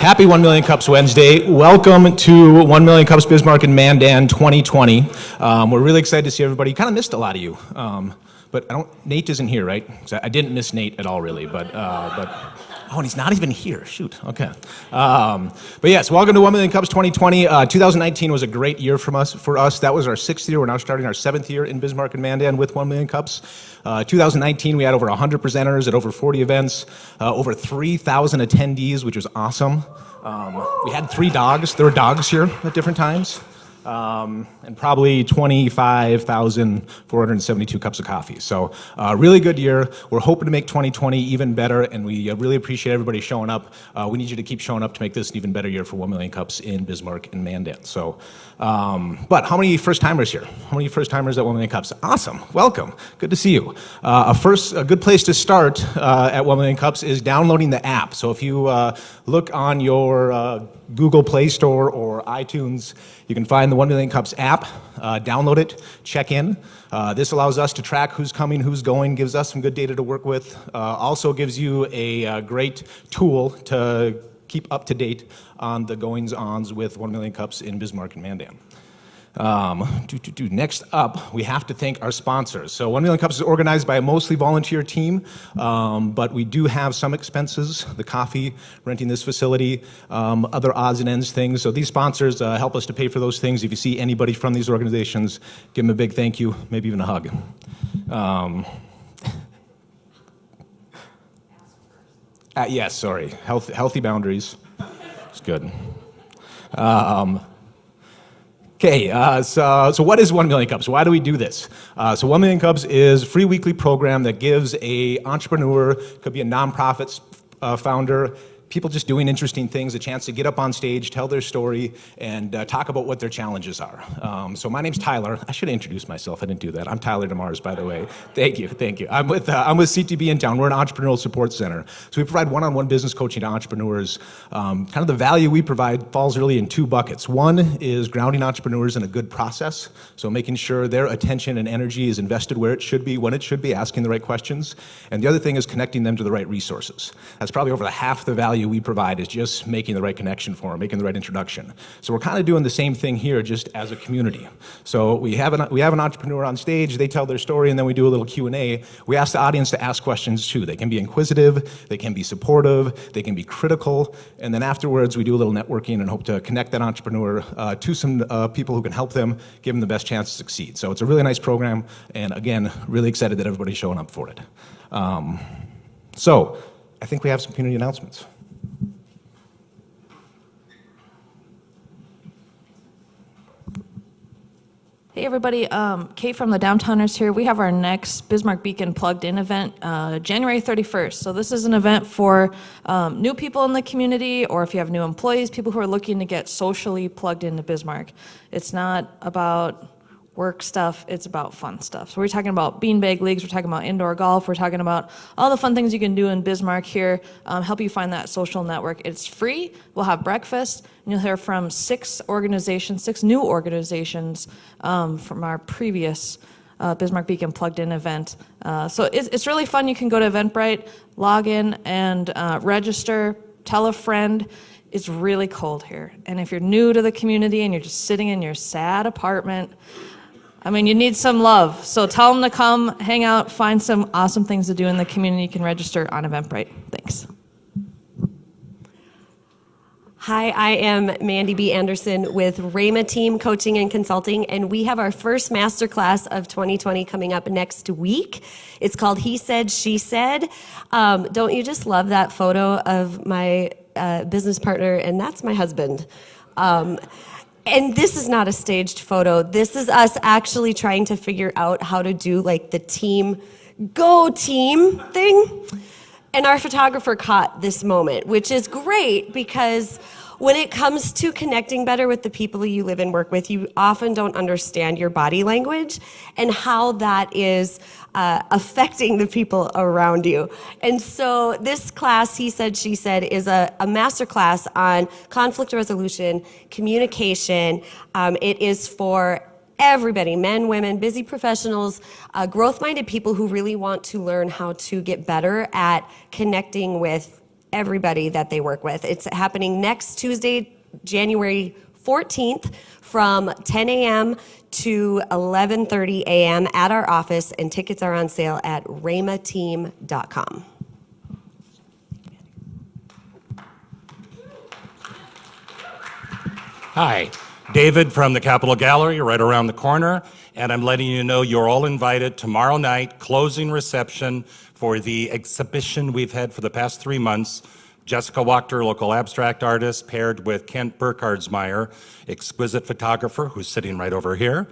Happy 1 Million Cups Wednesday. Welcome to 1 Million Cups Bismarck and Mandan 2020. We're really excited to see everybody. Kind of missed a lot of you, but Nate isn't here, right? I didn't miss Nate at all, really, but oh, and he's not even here. Shoot. Okay. But yes, welcome to 1 Million Cups 2020. 2019 was a great year for us. That was our 6th year. We're now starting our 7th year in Bismarck and Mandan with 1 Million Cups. 2019, we had over 100 presenters at over 40 events, over 3,000 attendees, which was awesome. We had 3 dogs. There were dogs here at different times. And probably 25,472 cups of coffee. So really good year. We're hoping to make 2020 even better, and we really appreciate everybody showing up. We need you to keep showing up to make this an even better year for 1 Million Cups in Bismarck and Mandan. So, but how many first-timers here? How many first-timers at 1 Million Cups? Awesome. Welcome. Good to see you. A good place to start at 1 Million Cups is downloading the app. So if you look on your Google Play Store or iTunes, you can find the 1 Million Cups app, download it, check in. This allows us to track who's coming, who's going, gives us some good data to work with. Also gives you a great tool to keep up to date on the goings-ons with 1 Million Cups in Bismarck and Mandan. Next up, we have to thank our sponsors. So 1 Million Cups is organized by a mostly volunteer team, but we do have some expenses, the coffee, renting this facility, other odds and ends things. So these sponsors help us to pay for those things. If you see anybody from these organizations, give them a big thank you, maybe even a hug. Yes, sorry, healthy boundaries. It's good. Okay, so what is 1 Million Cups? Why do we do this? So 1 Million Cups is a free weekly program that gives a entrepreneur, could be a nonprofit founder, people just doing interesting things, a chance to get up on stage, tell their story, and talk about what their challenges are. So my name's Tyler. I should have introduced myself. I didn't do that. I'm Tyler DeMars, by the way. Thank you. I'm with CTB in town. We're an entrepreneurial support center. So we provide one-on-one business coaching to entrepreneurs. Kind of the value we provide falls really in 2 buckets. One is grounding entrepreneurs in a good process, so making sure their attention and energy is invested where it should be, when it should be, asking the right questions. And the other thing is connecting them to the right resources. That's probably over half the value we provide is just making the right connection for them, making the right introduction. So we're kind of doing the same thing here, just as a community. So we have an entrepreneur on stage, they tell their story, and then we do a little Q&A. We ask the audience to ask questions too. They can be inquisitive, they can be supportive, they can be critical, and then afterwards we do a little networking and hope to connect that entrepreneur to some people who can help them, give them the best chance to succeed. So it's a really nice program, and again, really excited that everybody's showing up for it. So I think we have some community announcements. Hey everybody, Kate from the Downtowners here. We have our next Bismarck Beacon Plugged In event January 31st. So this is an event for new people in the community, or if you have new employees, people who are looking to get socially plugged into Bismarck. It's not about work stuff, it's about fun stuff. So we're talking about beanbag leagues, we're talking about indoor golf, we're talking about all the fun things you can do in Bismarck here, help you find that social network. It's free, we'll have breakfast, and you'll hear from 6 new organizations from our previous Bismarck Beacon Plugged In event. So it's really fun. You can go to Eventbrite, log in and register, tell a friend. It's really cold here. And if you're new to the community and you're just sitting in your sad apartment, I mean, you need some love. So tell them to come, hang out, find some awesome things to do in the community. You can register on Eventbrite. Thanks. Hi, I am Mandy B. Anderson with Rama Team Coaching and Consulting, and we have our first masterclass of 2020 coming up next week. It's called He Said, She Said. Don't you just love that photo of my business partner? And that's my husband. And this is not a staged photo. This is us actually trying to figure out how to do like the team, go team thing. And our photographer caught this moment, which is great because when it comes to connecting better with the people you live and work with, you often don't understand your body language and how that is affecting the people around you. And so this class, He Said, She Said, is a master class on conflict resolution, communication. It is for everybody, men, women, busy professionals, growth-minded people who really want to learn how to get better at connecting with everybody that they work with. It's happening next Tuesday, January 14th from 10 a.m. to 11:30 a.m. at our office, and tickets are on sale at ramateam.com. Hi, David from the Capitol Gallery, right around the corner, and I'm letting you know you're all invited tomorrow night, closing reception for the exhibition we've had for the past 3 months. Jessica Wachter, local abstract artist, paired with Kent Burkhardsmeyer, exquisite photographer, who's sitting right over here.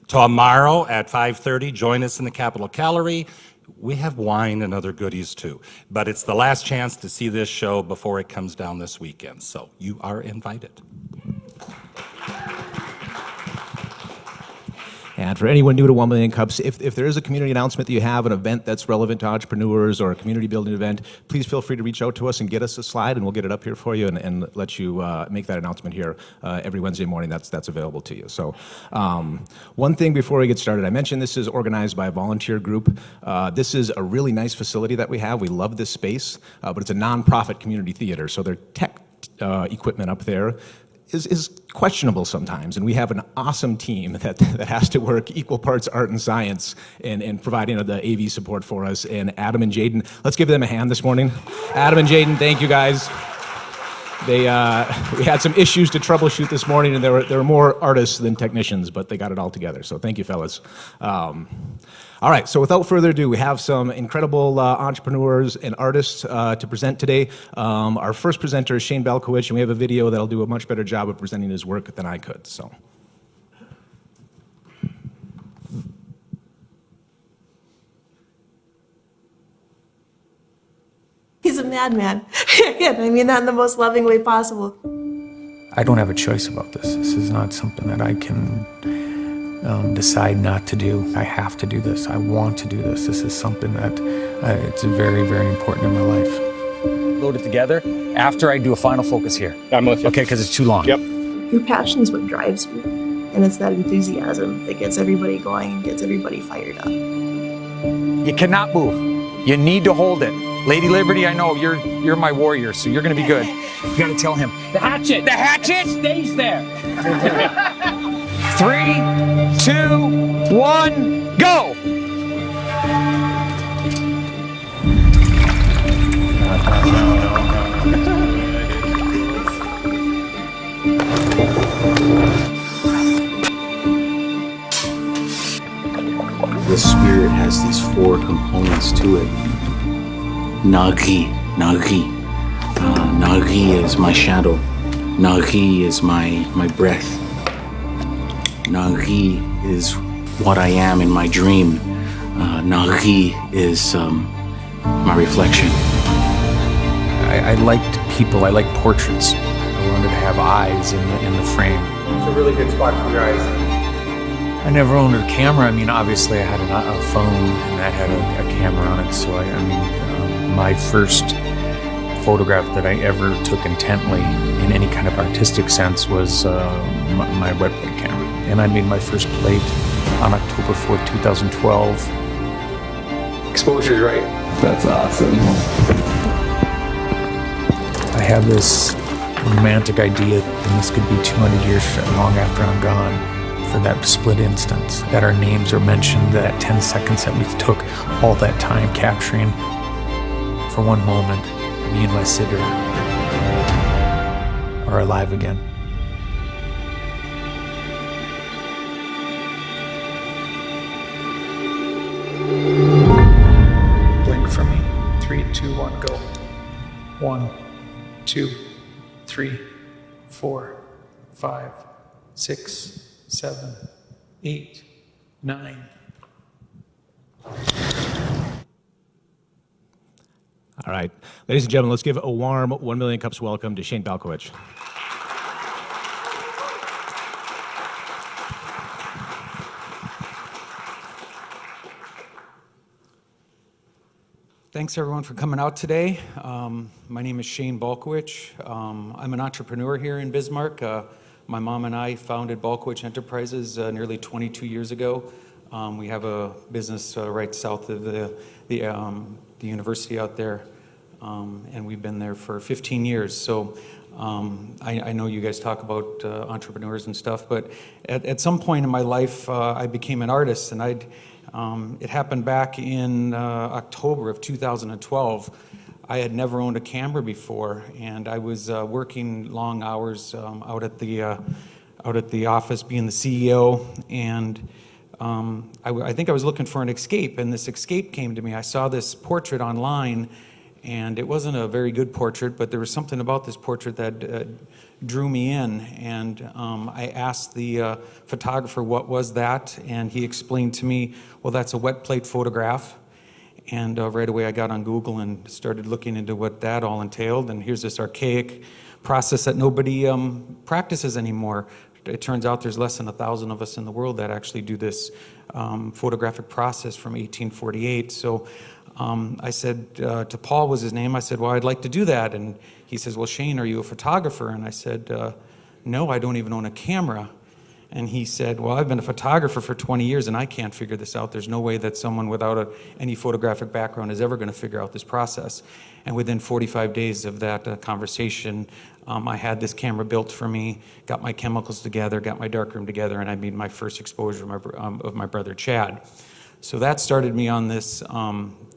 Tomorrow at 5:30, join us in the Capitol Gallery. We have wine and other goodies too, but it's the last chance to see this show before it comes down this weekend, so you are invited. And for anyone new to 1 Million Cups, if there is a community announcement that you have, an event that's relevant to entrepreneurs or a community building event, please feel free to reach out to us and get us a slide, and we'll get it up here for you and let you make that announcement here every Wednesday morning. That's available to you. So one thing before we get started, I mentioned this is organized by a volunteer group. This is a really nice facility that we have. We love this space, but it's a nonprofit community theater, so their tech equipment up there is questionable sometimes, and we have an awesome team that has to work equal parts art and science in providing the AV support for us. And Adam and Jaden, let's give them a hand this morning. Adam and Jaden, thank you guys. We had some issues to troubleshoot this morning, and there were more artists than technicians, but they got it all together. So thank you, fellas. All right, so without further ado, we have some incredible entrepreneurs and artists to present today. Our first presenter is Shane Balkowitsch, and we have a video that'll do a much better job of presenting his work than I could. So. He's a madman. I mean that in the most loving way possible. I don't have a choice about this. This is not something that I can decide not to do. I have to do this. I want to do this. This is something that it's very, very important in my life. Load it together after I do a final focus here. I'm with you. Okay, because it's too long. Yep. Your passion is what drives you. And it's that enthusiasm that gets everybody going and gets everybody fired up. You cannot move. You need to hold it. Lady Liberty, I know you're my warrior, so you're gonna be good. You gotta tell him. The hatchet! The hatchet stays there! 3, 2, 1, go! The spirit has these 4 components to it. Nagi. Nagi is my shadow. Nagi is my breath. Nagi is what I am in my dream. Nagi is my reflection. I liked people. I like portraits. I wanted to have eyes in the frame. It's a really good spot for your eyes. I never owned a camera. I mean, obviously I had a phone and that had a camera on it. So my first photograph that I ever took intently in any kind of artistic sense was my wet plate camera. And I made my first plate on October 4th, 2012. Exposure's right. That's awesome. I have this romantic idea, and this could be 200 years long after I'm gone, for that split instance, that our names are mentioned, that 10 seconds that we took all that time capturing. For one moment, me and my sitter are alive again. Blink for me. 3, 2, 1, go. 1, 2, 3, 4, 5, 6, 7, 8, 9. All right, ladies and gentlemen, let's give a warm 1 Million Cups welcome to Shane Balkowitsch. Thanks everyone for coming out today. My name is Shane Balkowitsch. I'm an entrepreneur here in Bismarck. My mom and I founded Balkowitsch Enterprises nearly 22 years ago. We have a business right south of the university out there. and we've been there for 15 years. So I know you guys talk about entrepreneurs and stuff, but at some point in my life, I became an artist, and it happened back in October of 2012. I had never owned a camera before, and I was working long hours out at the office, being the CEO, and I think I was looking for an escape, and this escape came to me. I saw this portrait online, and it wasn't a very good portrait, but there was something about this portrait that drew me in, and I asked the photographer what was that, and he explained to me, well, that's a wet plate photograph. And right away I got on Google and started looking into what that all entailed, and here's this archaic process that nobody practices anymore. It turns out there's less than 1,000 of us in the world that actually do this photographic process from 1848. So I said to Paul, was his name, I said, well, I'd like to do that. And he says, well, Shane, are you a photographer? And I said, no, I don't even own a camera. And he said, well, I've been a photographer for 20 years and I can't figure this out. There's no way that someone without any photographic background is ever going to figure out this process. And within 45 days of that conversation, I had this camera built for me, got my chemicals together, got my darkroom together, and I made my first exposure of my brother Chad. So that started me on this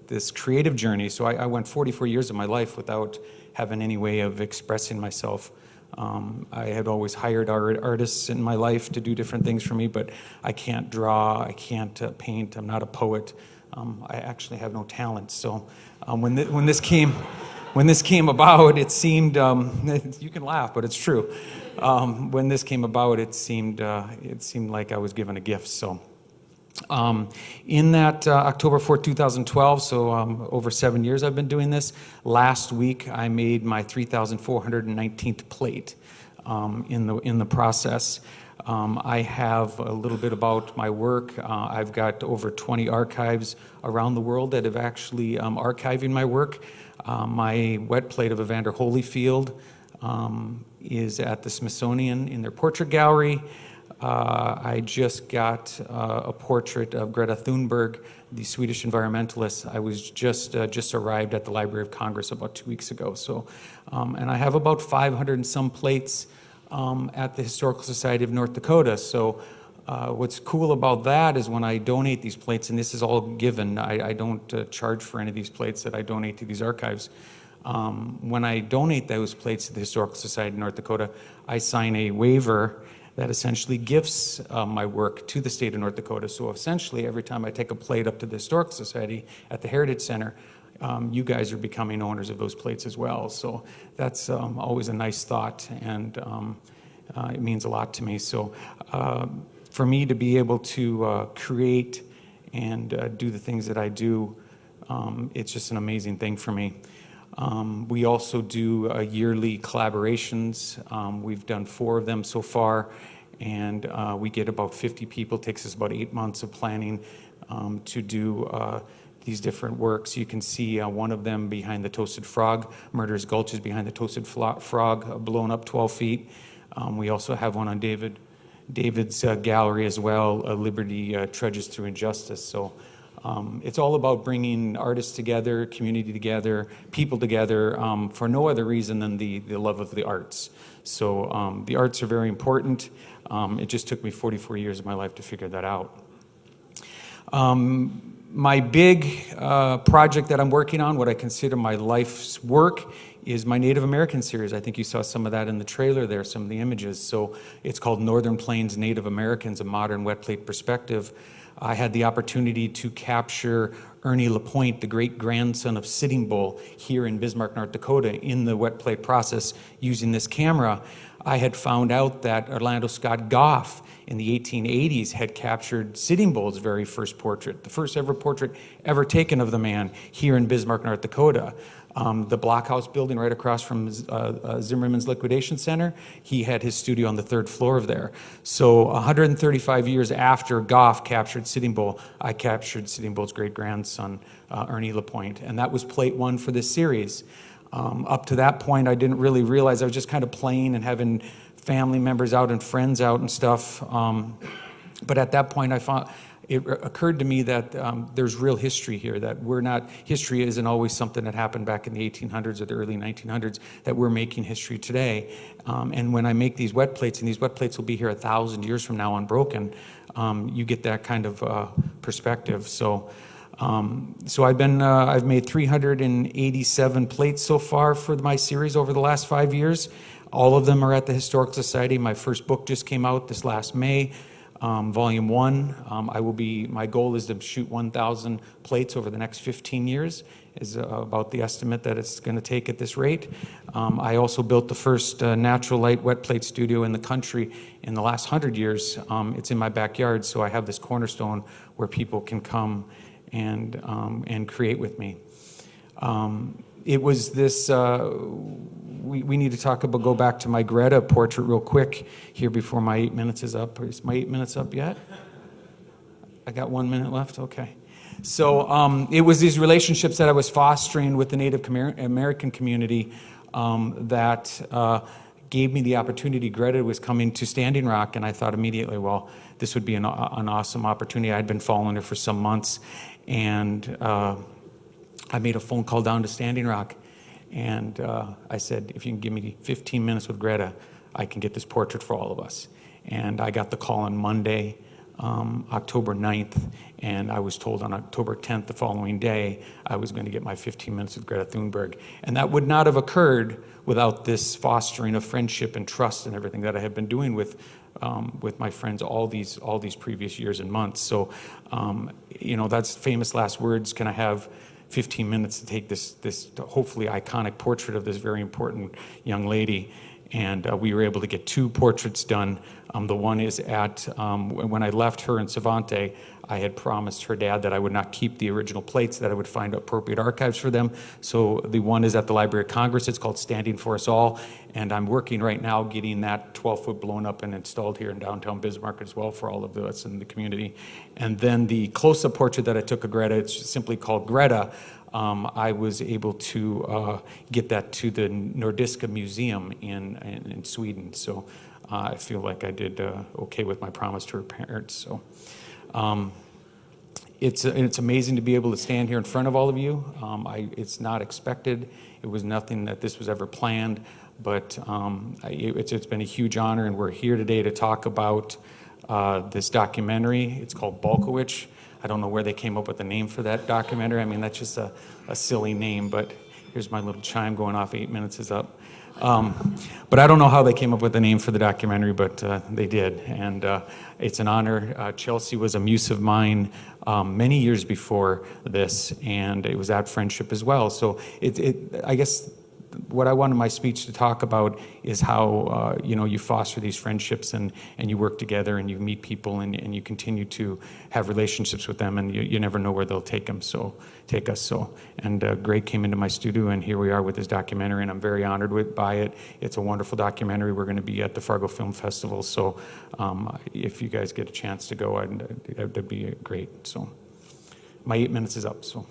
this creative journey. So I went 44 years of my life without having any way of expressing myself. I had always hired artists in my life to do different things for me, but I can't draw, I can't paint, I'm not a poet. I actually have no talent. So when this came about, it seemed, you can laugh, but it's true. When this came about, it seemed like I was given a gift. So in that October 4th, 2012, so over 7 years I've been doing this. Last week I made my 3,419th plate in the process. I have a little bit about my work. I've got over 20 archives around the world that have actually archiving my work. My wet plate of Evander Holyfield is at the Smithsonian in their portrait gallery. I just got a portrait of Greta Thunberg, the Swedish environmentalist. I was just arrived at the Library of Congress about 2 weeks ago. So, and I have about 500 and some plates at the Historical Society of North Dakota. So what's cool about that is when I donate these plates, and this is all given, I don't charge for any of these plates that I donate to these archives. When I donate those plates to the Historical Society of North Dakota, I sign a waiver that essentially gifts my work to the state of North Dakota. So essentially, every time I take a plate up to the Historical Society at the Heritage Center, you guys are becoming owners of those plates as well. So that's always a nice thought, and it means a lot to me. So for me to be able to create and do the things that I do, it's just an amazing thing for me. We also do yearly collaborations. We've done 4 of them so far, and we get about 50 people. It takes us about 8 months of planning to do these different works. You can see one of them behind the Toasted Frog. Murderous Gulch is behind the Toasted Frog, blown up 12 feet. We also have one on David's gallery as well, Liberty Trudges Through Injustice. So it's all about bringing artists together, community together, people together for no other reason than the love of the arts. So the arts are very important. It just took me 44 years of my life to figure that out. My big project that I'm working on, what I consider my life's work, is my Native American series. I think you saw some of that in the trailer there, some of the images. So it's called Northern Plains Native Americans, a modern wet plate perspective. I had the opportunity to capture Ernie LaPointe, the great-grandson of Sitting Bull, here in Bismarck, North Dakota, in the wet plate process using this camera. I had found out that Orlando Scott Goff in the 1880s had captured Sitting Bull's very first portrait, the first ever portrait ever taken of the man here in Bismarck, North Dakota. The Blockhouse building right across from Zimmerman's Liquidation Center, he had his studio on the 3rd floor of there. So 135 years after Goff captured Sitting Bull, I captured Sitting Bull's great-grandson, Ernie LaPointe, and that was plate 1 for this series. Up to that point, I didn't really realize. I was just kind of playing and having family members out and friends out and stuff. But at that point, it occurred to me that there's real history here, that history isn't always something that happened back in the 1800s or the early 1900s, that we're making history today. And when I make these wet plates, and these wet plates will be here 1,000 years from now unbroken, you get that kind of perspective. So I've made 387 plates so far for my series over the last 5 years. All of them are at the Historical Society. My first book just came out this last May. Volume 1, my goal is to shoot 1,000 plates over the next 15 years, is about the estimate that it's going to take at this rate. I also built the first natural light wet plate studio in the country in the last 100 years. It's in my backyard, so I have this cornerstone where people can come and create with me. It was this, we need to go back to my Greta portrait real quick here before my 8 minutes is up. Is my 8 minutes up yet? I got 1 minute left, okay. So it was these relationships that I was fostering with the Native American community that gave me the opportunity. Greta was coming to Standing Rock, and I thought immediately, well, this would be an awesome opportunity. I'd been following her for some months, and I made a phone call down to Standing Rock, and I said, if you can give me 15 minutes with Greta, I can get this portrait for all of us. And I got the call on Monday, October 9th, and I was told on October 10th, the following day, I was going to get my 15 minutes with Greta Thunberg. And that would not have occurred without this fostering of friendship and trust and everything that I have been doing with my friends all these previous years and months. So, that's famous last words. Can I have 15 minutes to take this hopefully iconic portrait of this very important young lady? And we were able to get 2 portraits done. The one is at, when I left her in Cervantes, I had promised her dad that I would not keep the original plates, that I would find appropriate archives for them. So the one is at the Library of Congress. It's called Standing for Us All. And I'm working right now getting that 12-foot blown up and installed here in downtown Bismarck as well for all of us in the community. And then the close-up portrait that I took of Greta, it's simply called Greta. I was able to get that to the Nordiska Museum in Sweden. So I feel like I did okay with my promise to her parents. So it's amazing to be able to stand here in front of all of you. It's not expected. It was nothing that this was ever planned, but it's been a huge honor, and we're here today to talk about this documentary. It's called Balkowitsch. I don't know where they came up with the name for that documentary. I mean, that's just a silly name, but here's my little chime going off. 8 minutes is up. But I don't know how they came up with the name for the documentary, but they did. And it's an honor. Chelsey was a muse of mine many years before this, and it was that friendship as well. So I guess what I wanted my speech to talk about is how you foster these friendships and you work together and you meet people and you continue to have relationships with them, and you never know where they'll take us. And Greg came into my studio, and here we are with this documentary, and I'm very honored by it. It's a wonderful documentary. We're going to be at the Fargo Film Festival, so if you guys get a chance to go, that'd be great. So my 8 minutes is up. So.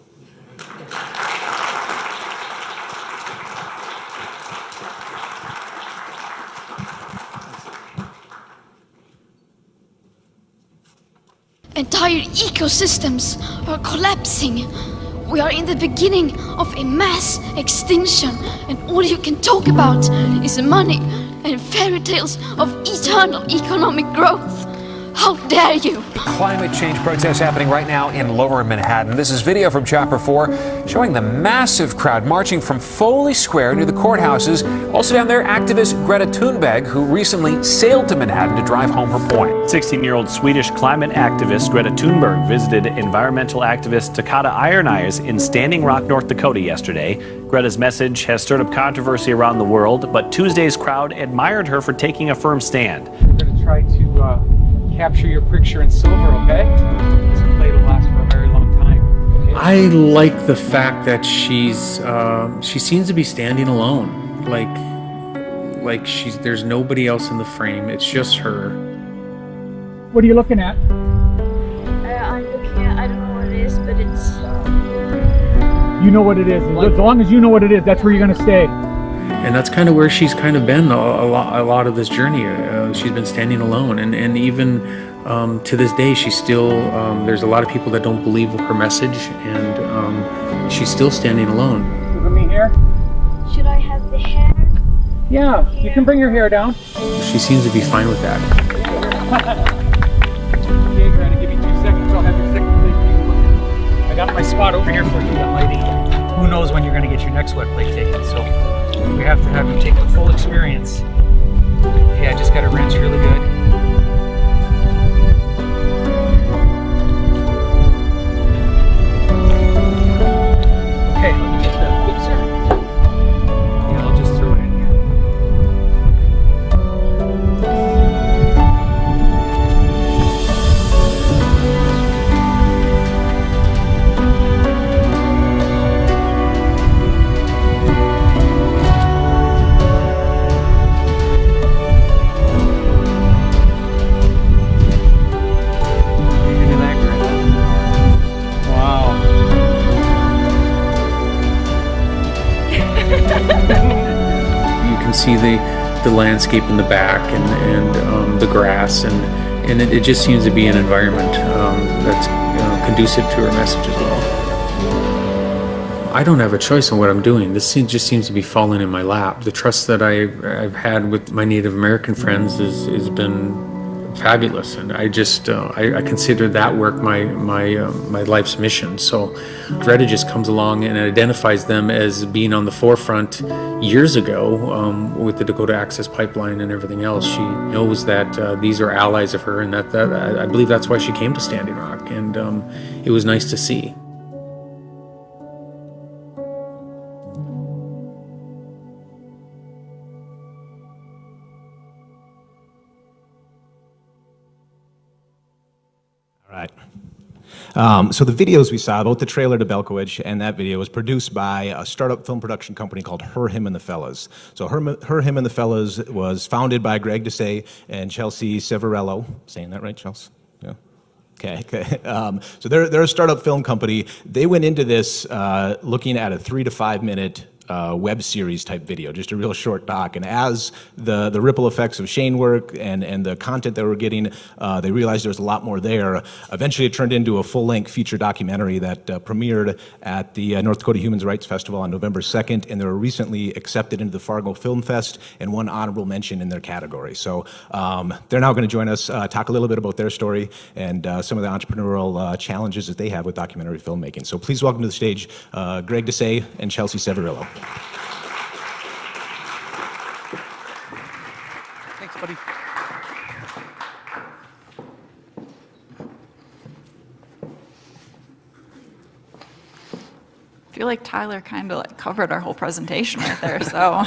Entire ecosystems are collapsing. We are in the beginning of a mass extinction, and all you can talk about is money and fairy tales of eternal economic growth. How dare you! Climate change protests happening right now in Lower Manhattan. This is video from Chapter 4 showing the massive crowd marching from Foley Square near the courthouses. Also down there, activist Greta Thunberg, who recently sailed to Manhattan to drive home her point. 16-year-old Swedish climate activist Greta Thunberg visited environmental activist Takata Ironeyes in Standing Rock, North Dakota yesterday. Greta's message has stirred up controversy around the world, but Tuesday's crowd admired her for taking a firm stand. We're going to try to capture your picture in silver, okay? This plate will last for a very long time. Okay? I like the fact that she seems to be standing alone. Like there's nobody else in the frame. It's just her. What are you looking at? I'm looking at, I don't know what it is, but it's... You know what it is. As long as you know what it is, that's where you're going to stay. And that's kind of where she's kind of been a lot of this journey. She's been standing alone, and even to this day, she's still, there's a lot of people that don't believe her message, and she's still standing alone. Look at me here. Should I have the hair? Yeah, you can bring your hair down. She seems to be fine with that. Okay, Greta, give me 2 seconds. I'll have your second plate taken. I got my spot over here for you, young lady. Who knows when you're going to get your next wet plate taken, so we have to have you take the full experience. Yeah, I just got to rinse really good. Okay, let me get the mixer. Yeah, I'll just throw it in here. Look at that, Greta. Wow. You can see the landscape in the back and the grass, and it just seems to be an environment that's conducive to her message as well. I don't have a choice on what I'm doing. This just seems to be falling in my lap. The trust that I've had with my Native American friends has been fabulous, and I just I consider that work my life's mission. So Greta just comes along and identifies them as being on the forefront years ago with the Dakota Access Pipeline and everything else. She knows that these are allies of her, and that I believe that's why she came to Standing Rock, and it was nice to see. Right. So the videos we saw, both the trailer to Balkowitsch and that video, was produced by a startup film production company called Her, Him, and the Fellas. So Her, Him, and the Fellas was founded by Greg DeSaye and Chelsey Ciavarella. Saying that right, Chelsey? Yeah. Okay. So they're a startup film company. They went into this looking at a 3 to 5 minute web series type video, just a real short doc. And as the ripple effects of Shane work and the content that we're getting, they realized there was a lot more there. Eventually it turned into a full-length feature documentary that premiered at the North Dakota Human Rights Festival on November 2nd, and they were recently accepted into the Fargo Film Fest and won honorable mention in their category. So they're now going to join us, talk a little bit about their story and some of the entrepreneurial challenges that they have with documentary filmmaking. So please welcome to the stage Greg DeSaye and Chelsey Ciavarella. Thanks, buddy. I feel like Tyler kind of covered our whole presentation right there. So,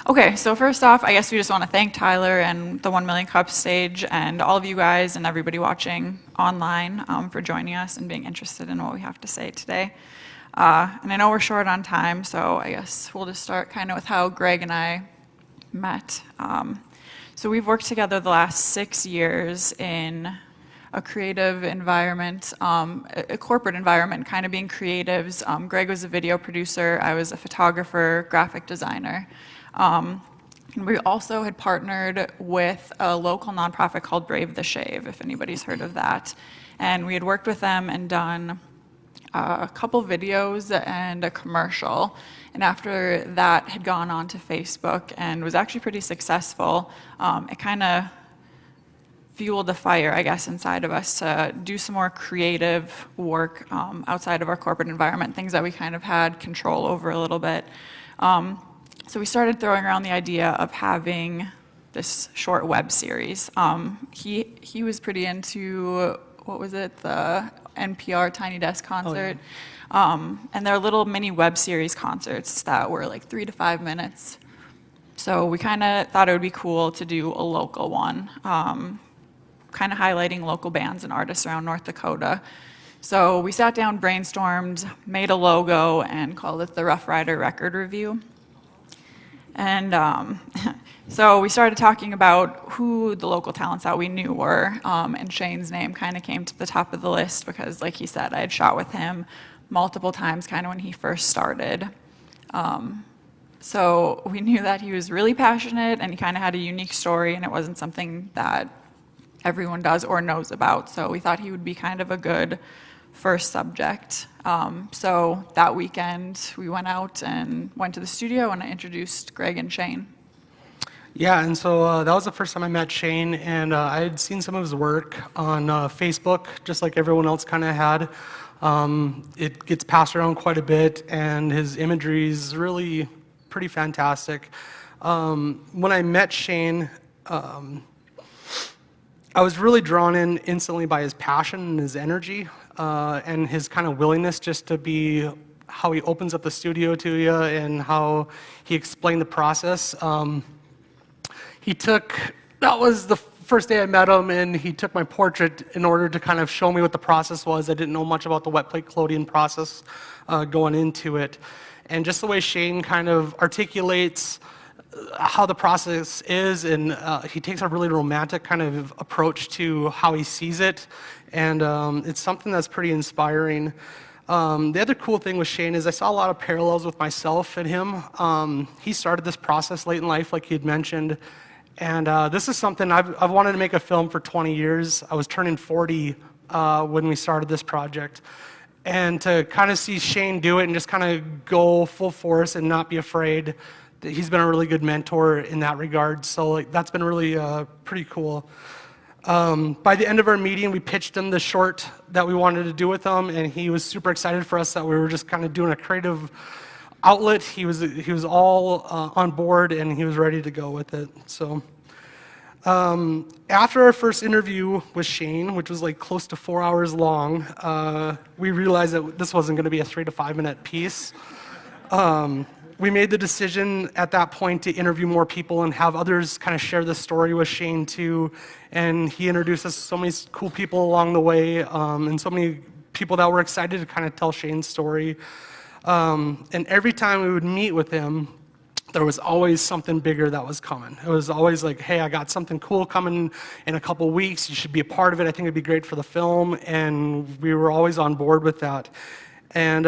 okay. So first off, I guess we just want to thank Tyler and the 1 Million Cups stage and all of you guys and everybody watching online for joining us and being interested in what we have to say today. And I know we're short on time, so I guess we'll just start kind of with how Greg and I met. So we've worked together the last 6 years in a creative environment, a corporate environment, kind of being creatives. Greg was a video producer, I was a photographer, graphic designer. And we also had partnered with a local nonprofit called Brave the Shave, if anybody's heard of that. And we had worked with them and done a couple videos and a commercial. And after that had gone on to Facebook and was actually pretty successful, it kind of fueled the fire, I guess, inside of us to do some more creative work outside of our corporate environment, things that we kind of had control over a little bit. So we started throwing around the idea of having this short web series. He was pretty into, what was it, the NPR Tiny Desk concert. Oh, yeah. And they're little mini web series concerts that were like 3 to 5 minutes. So we kind of thought it would be cool to do a local one, kind of highlighting local bands and artists around North Dakota. So we sat down, brainstormed, made a logo, and called it the Rough Rider Record Review. And so we started talking about who the local talents that we knew were, and Shane's name kind of came to the top of the list because, like he said, I had shot with him multiple times kind of when he first started. So we knew that he was really passionate and he kind of had a unique story, and it wasn't something that everyone does or knows about. So we thought he would be kind of a good first subject. So that weekend we went out and went to the studio and I introduced Greg and Shane. Yeah, and so that was the first time I met Shane, and I had seen some of his work on Facebook, just like everyone else kind of had. It gets passed around quite a bit, and his imagery is really pretty fantastic. When I met Shane, I was really drawn in instantly by his passion and his energy, and his kind of willingness just to be, how he opens up the studio to you and how he explained the process. That was the first day I met him, and he took my portrait in order to kind of show me what the process was. I didn't know much about the wet plate collodion process going into it. And just the way Shane kind of articulates how the process is, and he takes a really romantic kind of approach to how he sees it, and it's something that's pretty inspiring. The other cool thing with Shane is I saw a lot of parallels with myself and him. He started this process late in life, like he had mentioned, and this is something I've wanted to make a film for 20 years. I was turning 40 when we started this project. And to kind of see Shane do it and just kind of go full force and not be afraid, he's been a really good mentor in that regard. So like, that's been really pretty cool. By the end of our meeting, we pitched him the short that we wanted to do with him, and he was super excited for us that we were just kind of doing a creative outlet. He was all on board, and he was ready to go with it. So after our first interview with Shane, which was like close to 4 hours long, we realized that this wasn't going to be a 3 to 5 minute piece. We made the decision at that point to interview more people and have others kind of share the story with Shane too. And he introduced us to so many cool people along the way, and so many people that were excited to kind of tell Shane's story. And every time we would meet with him, there was always something bigger that was coming. It was always like, hey, I got something cool coming in a couple weeks. You should be a part of it. I think it'd be great for the film. And we were always on board with that. And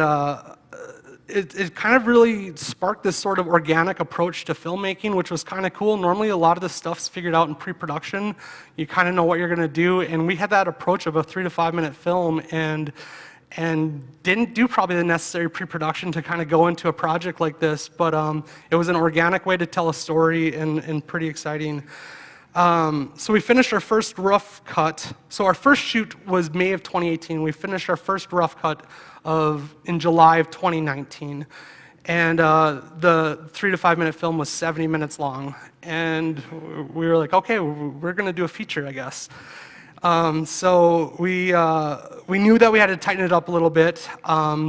it kind of really sparked this sort of organic approach to filmmaking, which was kind of cool. Normally, a lot of this stuff's figured out in pre-production. You kind of know what you're going to do. And we had that approach of a 3 to 5 minute film, and didn't do probably the necessary pre-production to kind of go into a project like this, but it was an organic way to tell a story and pretty exciting. So we finished our first rough cut. So our first shoot was May of 2018. We finished our first rough cut in July of 2019. And the 3 to 5 minute film was 70 minutes long. And we were like, okay, we're gonna do a feature, I guess. So we knew that we had to tighten it up a little bit.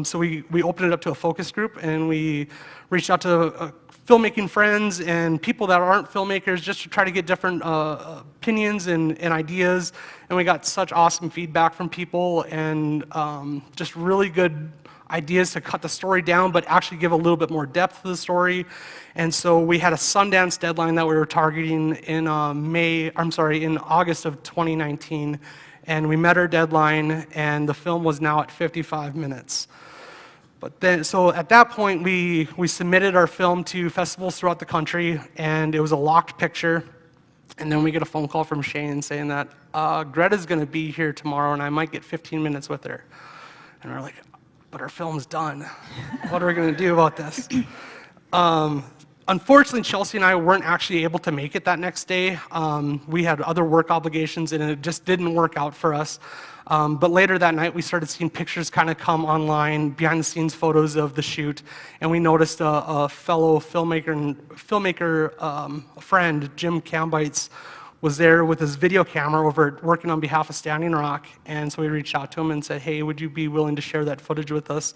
So we opened it up to a focus group, and we reached out to filmmaking friends and people that aren't filmmakers just to try to get different opinions and ideas. And we got such awesome feedback from people, and just really good ideas to cut the story down, but actually give a little bit more depth to the story. And so we had a Sundance deadline that we were targeting in August of 2019. And we met our deadline, and the film was now at 55 minutes. But then, so at that point, we submitted our film to festivals throughout the country, and it was a locked picture. And then we get a phone call from Shane saying that Greta's gonna be here tomorrow, and I might get 15 minutes with her. And we're like, but our film's done. What are we gonna do about this? Unfortunately, Chelsey and I weren't actually able to make it that next day. We had other work obligations, and it just didn't work out for us. But later that night, we started seeing pictures kind of come online, behind-the-scenes photos of the shoot, and we noticed a fellow filmmaker friend, Jim Cambites, was there with his video camera working on behalf of Standing Rock. And so we reached out to him and said, hey, would you be willing to share that footage with us?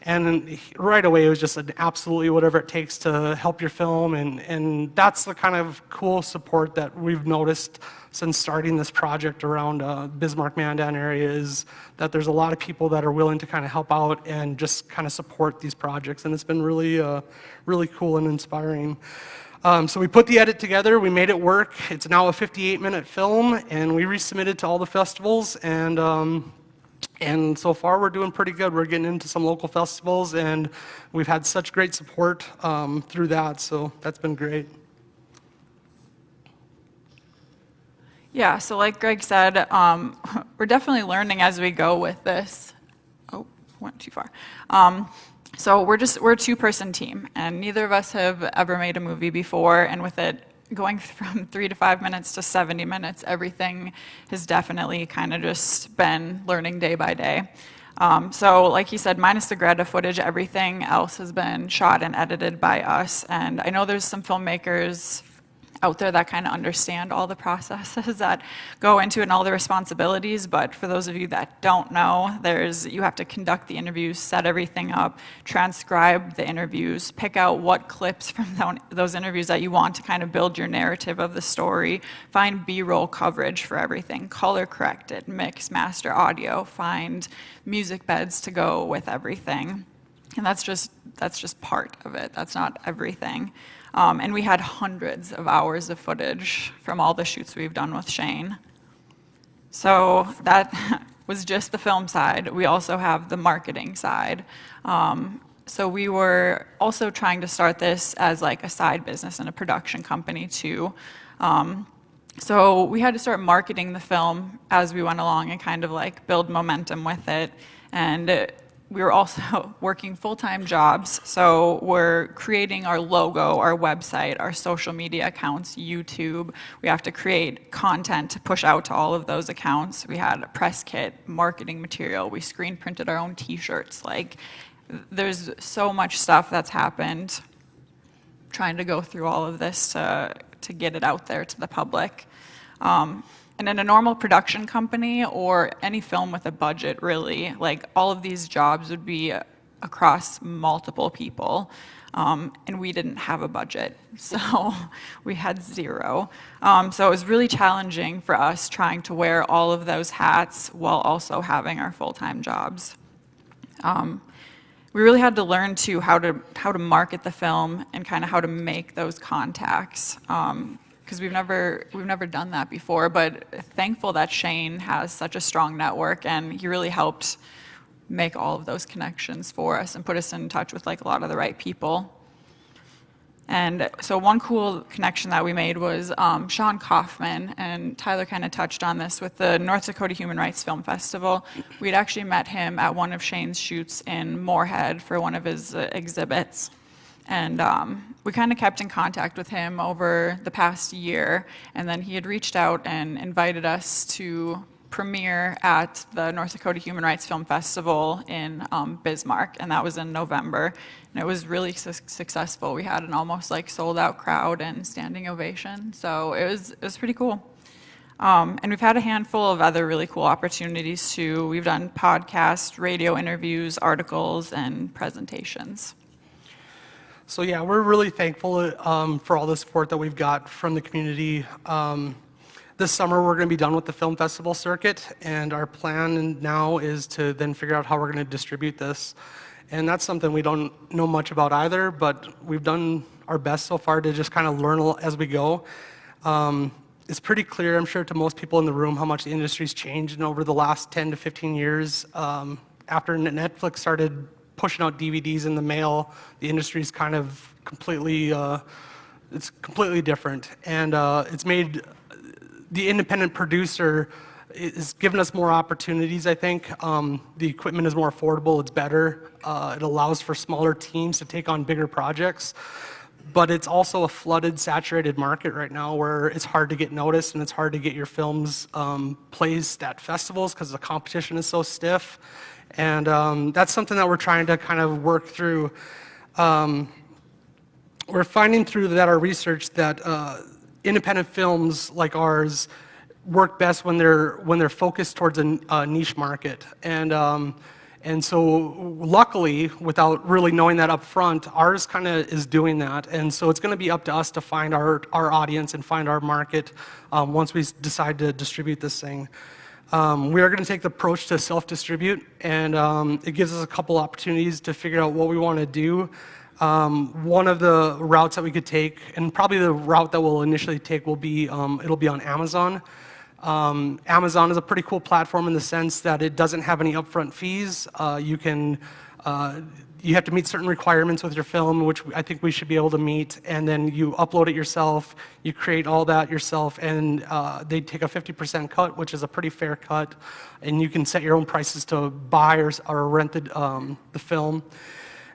And right away, it was just an absolutely whatever it takes to help your film. And that's the kind of cool support that we've noticed since starting this project around Bismarck-Mandan area, is that there's a lot of people that are willing to kind of help out and just kind of support these projects. And it's been really, really cool and inspiring. So we put the edit together, we made it work. It's now a 58-minute film, and we resubmitted to all the festivals, and so far we're doing pretty good. We're getting into some local festivals, and we've had such great support through that, so that's been great. Yeah, so like Greg said, we're definitely learning as we go with this. Oh, went too far. So we're a two-person team, and neither of us have ever made a movie before, and with it going from 3 to 5 minutes to 70 minutes, everything has definitely kind of just been learning day by day. So like he said, minus the Greta footage, everything else has been shot and edited by us, and I know there's some filmmakers out there that kind of understand all the processes that go into it and all the responsibilities, but for those of you that don't know, you have to conduct the interviews, set everything up, transcribe the interviews, pick out what clips from those interviews that you want to kind of build your narrative of the story, find B-roll coverage for everything, color correct it, mix, master audio, find music beds to go with everything. And that's just part of it. That's not everything. And we had hundreds of hours of footage from all the shoots we've done with Shane. So that was just the film side. We also have the marketing side. So we were also trying to start this as like a side business and a production company too. So we had to start marketing the film as we went along and kind of like build momentum with it. And we were also working full-time jobs, so we're creating our logo, our website, our social media accounts, YouTube. We have to create content to push out to all of those accounts. We had a press kit, marketing material. We screen printed our own t-shirts. Like, there's so much stuff that's happened trying to go through all of this to get it out there to the public. And in a normal production company or any film with a budget, really, like all of these jobs would be across multiple people. And we didn't have a budget, so we had zero. So it was really challenging for us trying to wear all of those hats while also having our full-time jobs. We really had to learn too how to market the film and kind of how to make those contacts. Because we've never done that before, but thankful that Shane has such a strong network, and he really helped make all of those connections for us and put us in touch with like a lot of the right people. And so one cool connection that we made was Sean Kaufman, and Tyler kind of touched on this with the North Dakota Human Rights Film Festival. We'd actually met him at one of Shane's shoots in Moorhead for one of his exhibits. And we kind of kept in contact with him over the past year, and then he had reached out and invited us to premiere at the North Dakota Human Rights Film Festival in Bismarck, and that was in November, and it was really successful. We had an almost like sold out crowd and standing ovation, so it was pretty cool. And we've had a handful of other really cool opportunities too. We've done podcasts, radio interviews, articles, and presentations. So yeah, we're really thankful for all the support that we've got from the community. This summer we're going to be done with the film festival circuit, and our plan now is to then figure out how we're going to distribute this. And that's something we don't know much about either, but we've done our best so far to just kind of learn as we go. It's pretty clear, I'm sure, to most people in the room how much the industry's changed over the last 10 to 15 years. After Netflix started pushing out DVDs in the mail, the industry's kind of completely, it's completely different. And it's made the independent producer, it's given us more opportunities, I think. The equipment is more affordable, it's better. It allows for smaller teams to take on bigger projects. But it's also a flooded, saturated market right now where it's hard to get noticed and it's hard to get your films placed at festivals because the competition is so stiff. And that's something that we're trying to kind of work through. We're finding through that our research that independent films like ours work best when they're focused towards a niche market. And so luckily, without really knowing that up front, ours kind of is doing that. And so it's going to be up to us to find our audience and find our market once we decide to distribute this thing. We are going to take the approach to self-distribute, and it gives us a couple opportunities to figure out what we want to do. One of the routes that we could take, and probably the route that we'll initially take, will be it'll be on Amazon. Amazon is a pretty cool platform in the sense that it doesn't have any upfront fees. You have to meet certain requirements with your film, which I think we should be able to meet, and then you upload it yourself, you create all that yourself, and they take a 50% cut, which is a pretty fair cut, and you can set your own prices to buy or rent the film.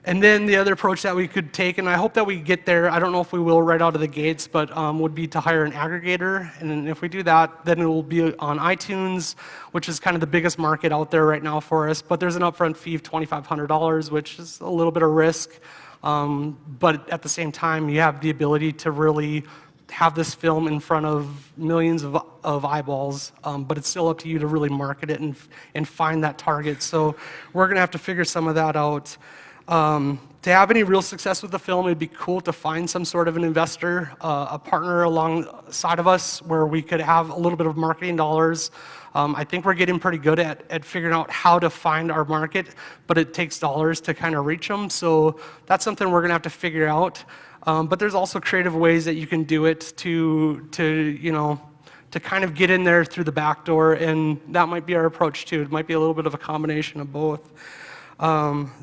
And then the other approach that we could take, and I hope that we get there, I don't know if we will right out of the gates, but would be to hire an aggregator. And then if we do that, then it will be on iTunes, which is kind of the biggest market out there right now for us. But there's an upfront fee of $2,500, which is a little bit of risk. But at the same time, you have the ability to really have this film in front of millions of eyeballs, but it's still up to you to really market it and find that target. So we're going to have to figure some of that out. To have any real success with the film, it'd be cool to find some sort of an investor, a partner alongside of us where we could have a little bit of marketing dollars. I think we're getting pretty good at figuring out how to find our market, but it takes dollars to kind of reach them. So that's something we're going to have to figure out. But there's also creative ways that you can do it to kind of get in there through the back door, and that might be our approach too. It might be a little bit of a combination of both.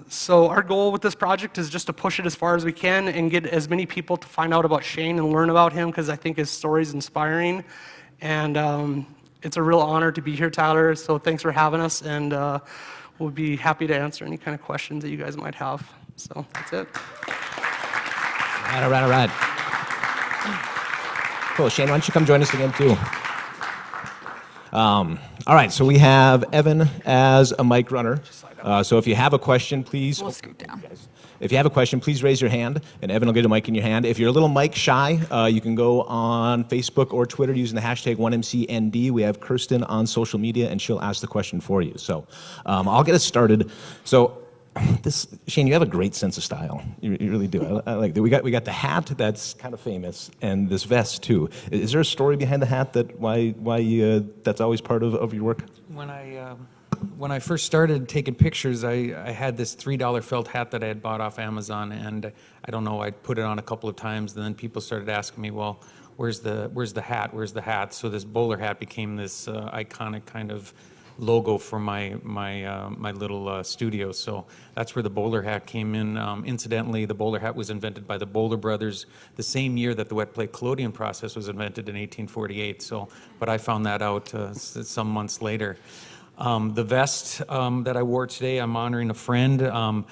So our goal with this project is just to push it as far as we can and get as many people to find out about Shane and learn about him, because I think his story is inspiring. And it's a real honor to be here, Tyler. So thanks for having us, and we'll be happy to answer any kind of questions that you guys might have. So that's it. All right. Cool. Shane, why don't you come join us again, too? All right, so we have Evan as a mic runner. So if you have a question, please... We'll scoot down. If you have a question, please raise your hand, and Evan will get a mic in your hand. If you're a little mic shy, you can go on Facebook or Twitter using the hashtag 1MCND. We have Kirsten on social media, and she'll ask the question for you. So I'll get us started. So Shane, you have a great sense of style. You really do. I like that. We got the hat that's kind of famous, and this vest too. Is there a story behind the hat that why that's always part of your work? When I first started taking pictures, I had this $3 felt hat that I had bought off Amazon, and I don't know, I'd put it on a couple of times, and then people started asking me, well, where's the hat? Where's the hat? So this bowler hat became this iconic kind of logo for my little studio. So that's where the bowler hat came in. Incidentally, the bowler hat was invented by the Bowler brothers the same year that the wet plate collodion process was invented in 1848. So, but I found that out some months later. The vest that I wore today, I'm honoring a friend.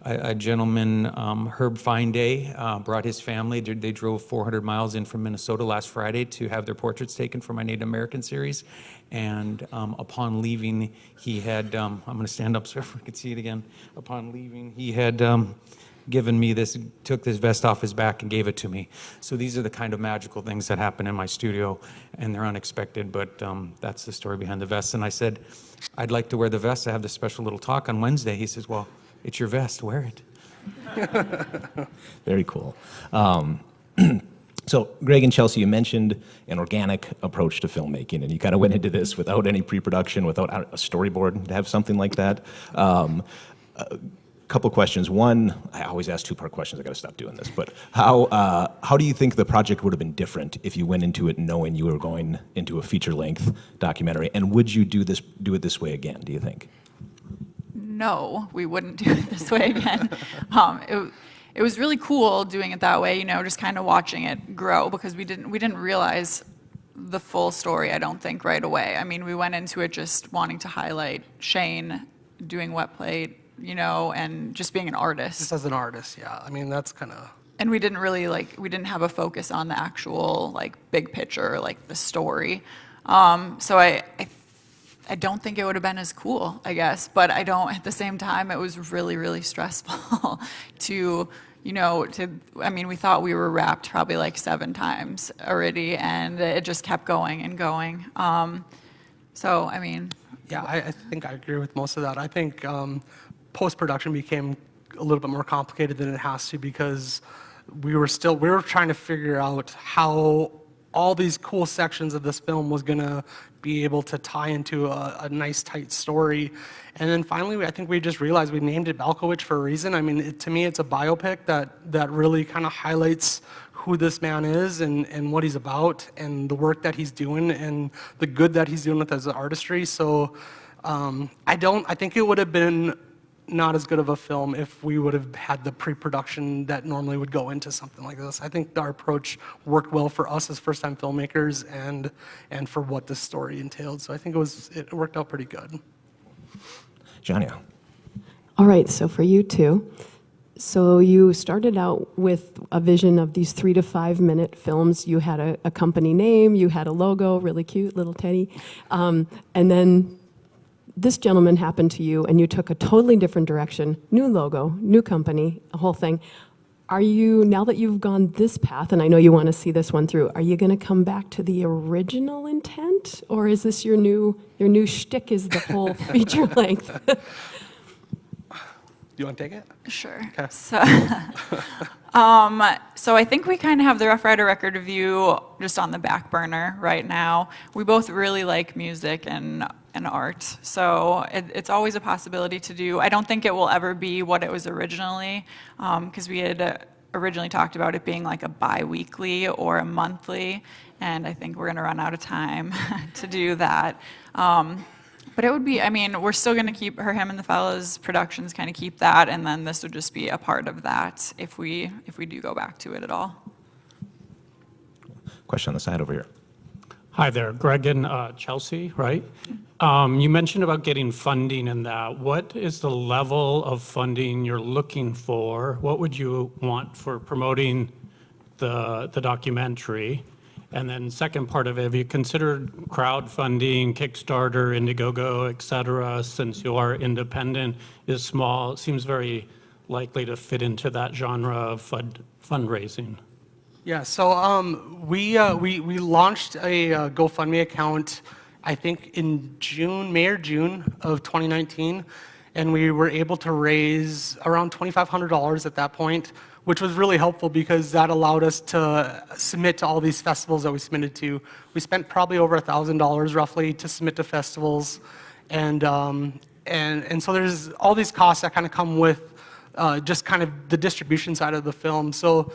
A gentleman, Herb Fineday, brought his family. They drove 400 miles in from Minnesota last Friday to have their portraits taken for my Native American series. And upon leaving, he had, I'm going to stand up so I can see it again. Upon leaving, he had given me this, took this vest off his back and gave it to me. So these are the kind of magical things that happen in my studio, and they're unexpected, but that's the story behind the vest. And I said, I'd like to wear the vest. I have this special little talk on Wednesday. He says, well, it's your vest, wear it. Very cool. So Greg and Chelsey, you mentioned an organic approach to filmmaking, and you kind of went into this without any pre-production, without a storyboard to have something like that. Couple questions. One, I always ask two-part questions. I got to stop doing this. But how do you think the project would have been different if you went into it knowing you were going into a feature-length documentary? And would you do it this way again? Do you think? No, we wouldn't do it this way again. It was really cool doing it that way. Just kind of watching it grow, because we didn't realize the full story. I don't think right away. I mean, we went into it just wanting to highlight Shane doing wet plate, and just being an artist. Just as an artist, yeah. I mean, that's kind of... And we didn't really, we didn't have a focus on the actual, big picture, the story. So I don't think it would have been as cool, I guess. But at the same time, it was really, really stressful to, I mean, we thought we were wrapped probably 7 times already, and it just kept going and going. So, I mean... Yeah, I think I agree with most of that. I think post-production became a little bit more complicated than it has to, because we were trying to figure out how all these cool sections of this film was going to be able to tie into a nice, tight story. And then finally, I think we just realized we named it Balkowitsch for a reason. I mean, to me, it's a biopic that really kind of highlights who this man is and what he's about and the work that he's doing and the good that he's doing with his artistry. So I think it would have been not as good of a film if we would have had the pre-production that normally would go into something like this. I think our approach worked well for us as first-time filmmakers and for what this story entailed. So I think it worked out pretty good. Janya. All right, so for you two, so you started out with a vision of these 3 to 5 minute films. You had a company name, you had a logo, really cute, little Teddy, and then this gentleman happened to you and you took a totally different direction, new logo, new company, a whole thing. Are you, now that you've gone this path, and I know you want to see this one through, are you going to come back to the original intent? Or is this your new shtick is the whole feature length? Do you want to take it? Sure. Okay. So I think we kind of have the Rough Rider record review just on the back burner right now. We both really like music and art, so it's always a possibility to do. I don't think it will ever be what it was originally, because we had originally talked about it being like a bi-weekly or a monthly, and I think we're going to run out of time to do that. But it would be, I mean, we're still going to keep him and the Fellas Productions kind of keep that, and then this would just be a part of that if we do go back to it at all. Question on the side over here. Hi there, Greg and Chelsey, right? You mentioned about getting funding and that. What is the level of funding you're looking for? What would you want for promoting the documentary? And then second part of it, have you considered crowdfunding, Kickstarter, Indiegogo, et cetera, since you are independent, is small, it seems very likely to fit into that genre of fundraising. Yeah, so we launched a GoFundMe account, I think in May or June of 2019, and we were able to raise around $2,500 at that point, which was really helpful because that allowed us to submit to all these festivals that we submitted to. We spent probably over $1,000 roughly to submit to festivals, and so there's all these costs that kind of come with just kind of the distribution side of the film. So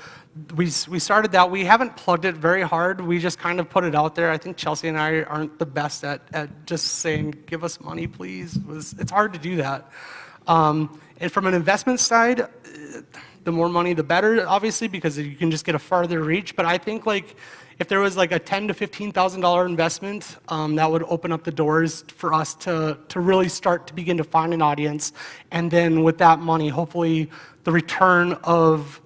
we started that. We haven't plugged it very hard. We just kind of put it out there. I think Chelsey and I aren't the best at just saying, give us money, please. It's hard to do that. And from an investment side, the more money, the better, obviously, because you can just get a farther reach. But I think like if there was like a $10,000 to $15,000 investment, that would open up the doors for us to really start to begin to find an audience. And then with that money, hopefully the return of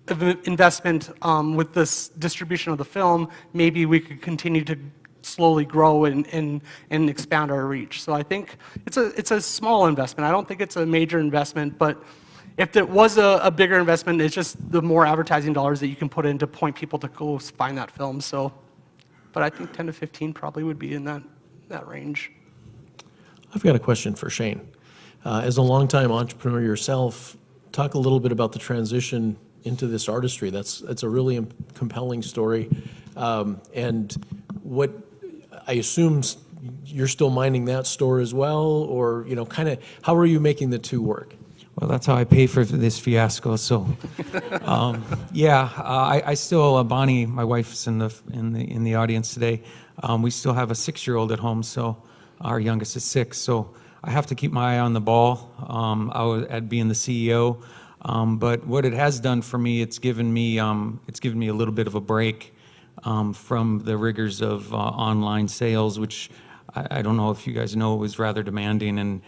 investment with this distribution of the film, maybe we could continue to slowly grow and expand our reach. So I think it's a small investment. I don't think it's a major investment, but if it was a bigger investment, it's just the more advertising dollars that you can put in to point people to go find that film. So, but I think 10 to 15 probably would be in that range. I've got a question for Shane. As a longtime entrepreneur yourself, talk a little bit about the transition into this artistry. That's a really compelling story, and what I assume you're still minding that store as well, or kind of how are you making the two work? Well, that's how I pay for this fiasco. So, yeah, I still Bonnie, my wife's in the audience today. We still have a 6-year-old at home, so our youngest is 6. So I have to keep my eye on the ball. At being the CEO, but what it has done for me, it's given me a little bit of a break from the rigors of online sales, which I don't know if you guys know, was rather demanding and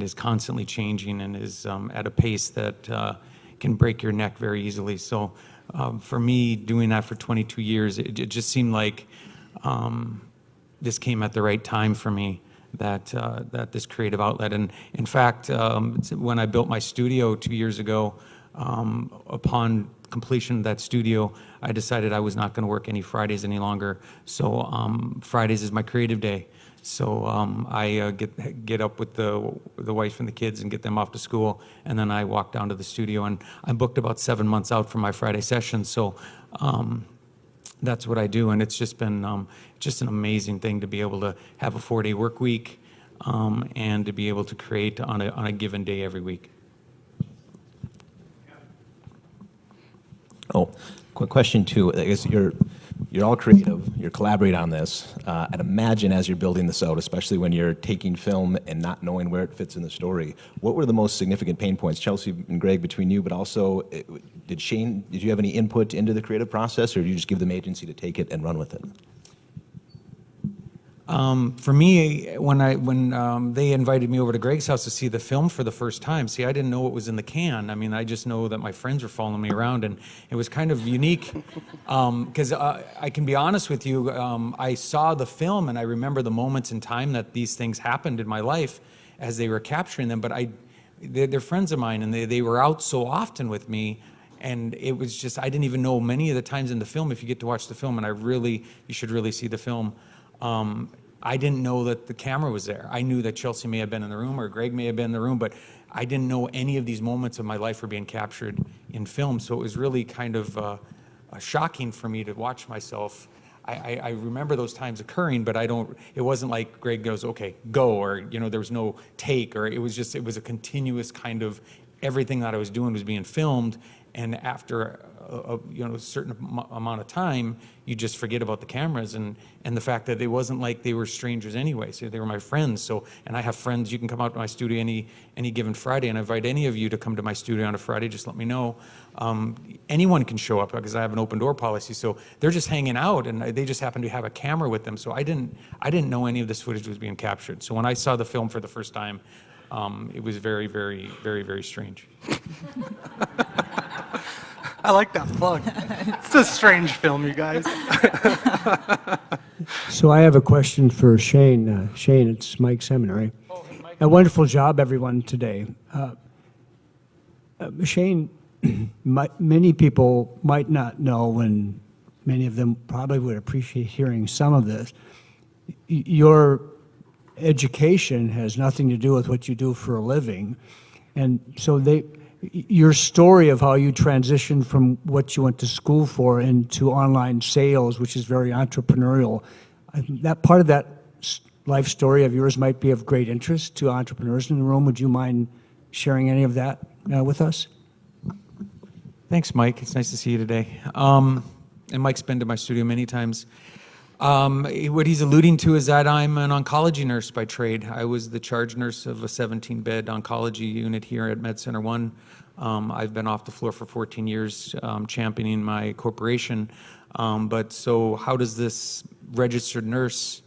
is constantly changing and is at a pace that can break your neck very easily. So for me, doing that for 22 years, it just seemed like this came at the right time for me, that this creative outlet. And in fact, when I built my studio 2 years ago, upon completion of that studio, I decided I was not going to work any Fridays any longer. So Fridays is my creative day. So I get up with the wife and the kids and get them off to school, and then I walk down to the studio, and I'm booked about 7 months out for my Friday sessions. So that's what I do, and it's just been just an amazing thing to be able to have a 4-day work week and to be able to create on a given day every week. Oh, quick question too. I guess you're all creative. You're collaborating on this. I'd imagine as you're building this out, especially when you're taking film and not knowing where it fits in the story, what were the most significant pain points, Chelsey and Greg, between you? But also, did you have any input into the creative process, or did you just give them agency to take it and run with it? For me, when they invited me over to Greg's house to see the film for the first time, see, I didn't know what was in the can. I mean, I just know that my friends were following me around, and it was kind of unique. Because I can be honest with you, I saw the film, and I remember the moments in time that these things happened in my life as they were capturing them. But they're friends of mine, and they were out so often with me. And it was just, I didn't even know many of the times in the film, if you get to watch the film, and you should really see the film. I didn't know that the camera was there. I knew that Chelsey may have been in the room or Greg may have been in the room, but I didn't know any of these moments of my life were being captured in film. So it was really kind of shocking for me to watch myself. I remember those times occurring, but it wasn't like Greg goes, okay, go, or, there was no take, or it was a continuous kind of, everything that I was doing was being filmed. And after a certain amount of time, you just forget about the cameras and the fact that it wasn't like they were strangers anyway. So they were my friends. So, and I have friends. You can come out to my studio any given Friday, and I invite any of you to come to my studio on a Friday. Just let me know. Anyone can show up because I have an open door policy. So they're just hanging out, and they just happen to have a camera with them. So I didn't know any of this footage was being captured. So when I saw the film for the first time, it was very, very, very, very strange. I like that plug. It's a strange film, you guys. So I have a question for Shane. Shane, it's Mike Seminary. A wonderful job, everyone, today. Shane, many people might not know, and many of them probably would appreciate hearing some of this. Your education has nothing to do with what you do for a living. And so your story of how you transitioned from what you went to school for into online sales, which is very entrepreneurial, that part of that life story of yours might be of great interest to entrepreneurs in the room. Would you mind sharing any of that with us? Thanks, Mike. It's nice to see you today. And Mike's been to my studio many times. What he's alluding to is that I'm an oncology nurse by trade. I was the charge nurse of a 17-bed oncology unit here at Med Center 1. I've been off the floor for 14 years championing my corporation. But so how does this registered nurse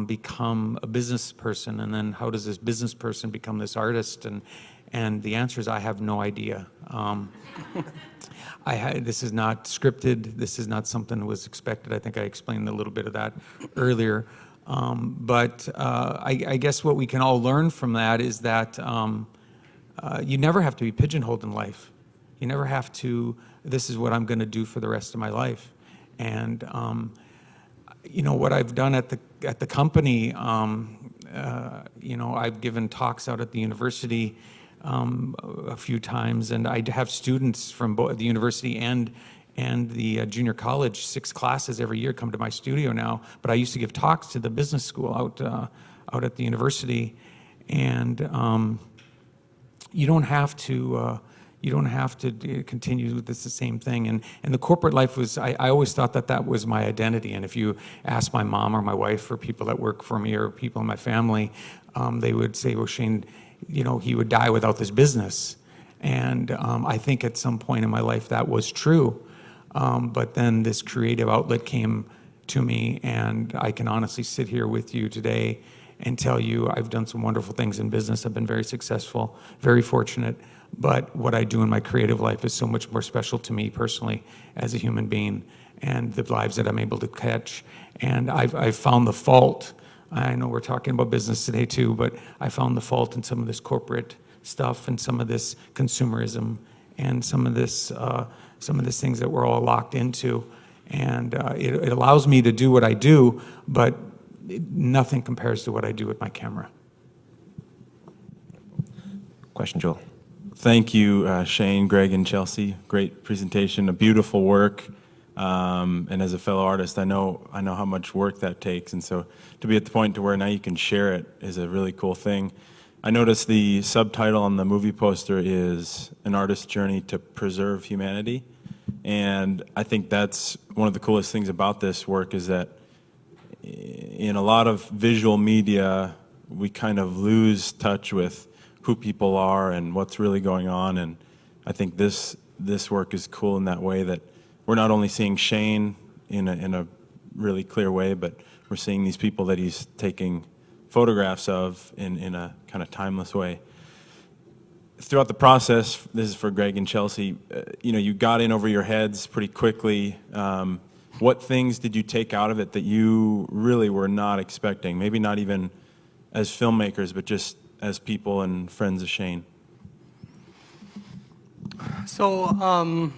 become a business person? And then how does this business person become this artist? And the answer is I have no idea. This is not scripted. This is not something that was expected. I think I explained a little bit of that earlier. But I guess what we can all learn from that is that you never have to be pigeonholed in life. You never have to, this is what I'm going to do for the rest of my life. And, what I've done at the company, I've given talks out at the university a few times, and I have students from both the university and the junior college, 6 classes every year come to my studio now. But I used to give talks to the business school out at the university, and you don't have to continue with this the same thing. And the corporate life was, I always thought that was my identity. And if you ask my mom or my wife or people that work for me or people in my family, they would say, well, Shane, he would die without this business. And I think at some point in my life that was true. But then this creative outlet came to me, and I can honestly sit here with you today and tell you I've done some wonderful things in business. I've been very successful, very fortunate. But what I do in my creative life is so much more special to me personally as a human being, and the lives that I'm able to catch. And I've found the fault. I know we're talking about business today too, but I found the fault in some of this corporate stuff and some of this consumerism and some of this things that we're all locked into. And it allows me to do what I do, but nothing compares to what I do with my camera. Question, Joel. Thank you, Shane, Greg, and Chelsey. Great presentation, a beautiful work. And as a fellow artist, I know how much work that takes. And so to be at the point to where now you can share it is a really cool thing. I noticed the subtitle on the movie poster is An Artist's Journey to Preserve Humanity. And I think that's one of the coolest things about this work is that in a lot of visual media, we kind of lose touch with who people are and what's really going on. And I think this work is cool in that way that we're not only seeing Shane in a really clear way, but we're seeing these people that he's taking photographs of in a kind of timeless way. Throughout the process, this is for Greg and Chelsey, you got in over your heads pretty quickly. What things did you take out of it that you really were not expecting? Maybe not even as filmmakers, but just as people and friends of Shane. So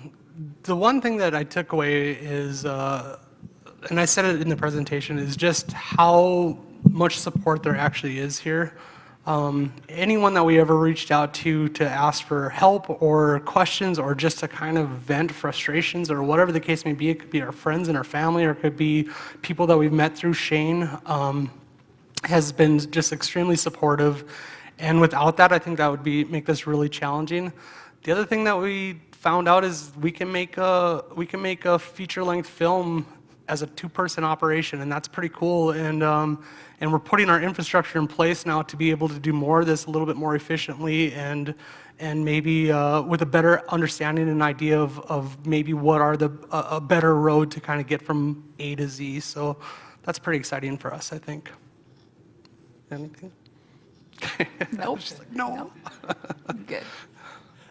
the one thing that I took away is, and I said it in the presentation, is just how much support there actually is here. Anyone that we ever reached out to ask for help or questions or just to kind of vent frustrations or whatever the case may be, it could be our friends and our family or it could be people that we've met through Shane, has been just extremely supportive. And without that, I think that would make this really challenging. The other thing that we found out is we can make a feature-length film as a two-person operation, and that's pretty cool. And we're putting our infrastructure in place now to be able to do more of this a little bit more efficiently and maybe with a better understanding and idea of maybe what are a better road to kind of get from A to Z. So that's pretty exciting for us, I think. Anything? Nope. She's like, no. Good.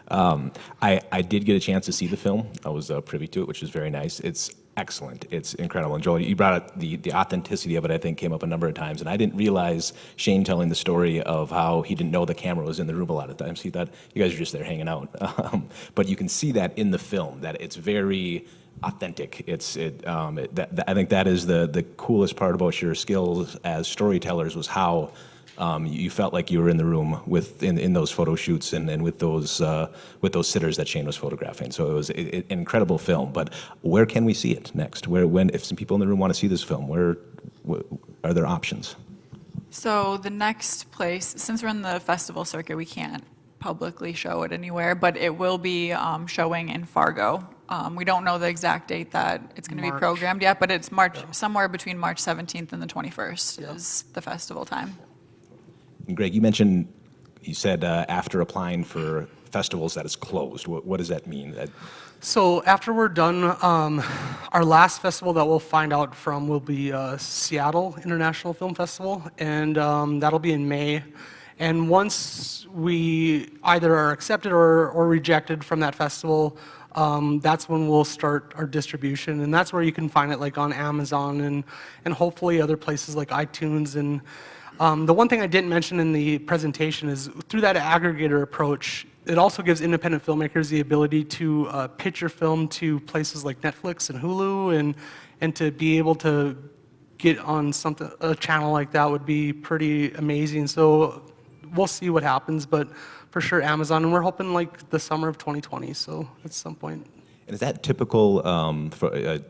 I did get a chance to see the film. I was privy to it, which was very nice. It's excellent. It's incredible. And Joel, you brought up the authenticity of it, I think, came up a number of times. And I didn't realize Shane telling the story of how he didn't know the camera was in the room a lot of times. He thought you guys were just there hanging out. But you can see that in the film, that it's very authentic. I think that is the coolest part about your skills as storytellers was how you felt like you were in the room in those photo shoots and with those sitters that Shane was photographing. So it was an incredible film. But where can we see it next? If some people in the room want to see this film, where are there options? So the next place, since we're in the festival circuit, we can't publicly show it anywhere, but it will be showing in Fargo. We don't know the exact date that it's going to be programmed yet, but it's somewhere between March 17th and the 21st is the festival time. And Greg, you said after applying for festivals that is closed. What does that mean? So after we're done, our last festival that we'll find out from will be Seattle International Film Festival, and that'll be in May. And once we either are accepted or rejected from that festival, that's when we'll start our distribution, and that's where you can find it like on Amazon and hopefully other places like iTunes. And the one thing I didn't mention in the presentation is through that aggregator approach, it also gives independent filmmakers the ability to pitch your film to places like Netflix and Hulu, and to be able to get on a channel like that would be pretty amazing. So we'll see what happens, but for sure Amazon, and we're hoping like the summer of 2020, so at some point. And is that typical in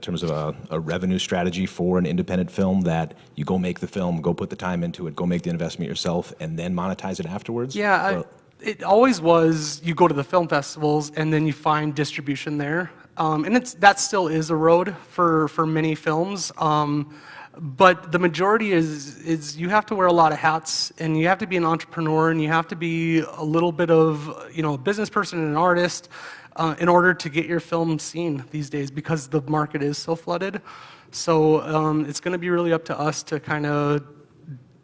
terms of a revenue strategy for an independent film, that you go make the film, go put the time into it, go make the investment yourself, and then monetize it afterwards? Yeah, it always was you go to the film festivals and then you find distribution there. And that still is a road for many films. But the majority is you have to wear a lot of hats, and you have to be an entrepreneur, and you have to be a little bit of a business person and an artist in order to get your film seen these days, because the market is so flooded. So it's going to be really up to us to kind of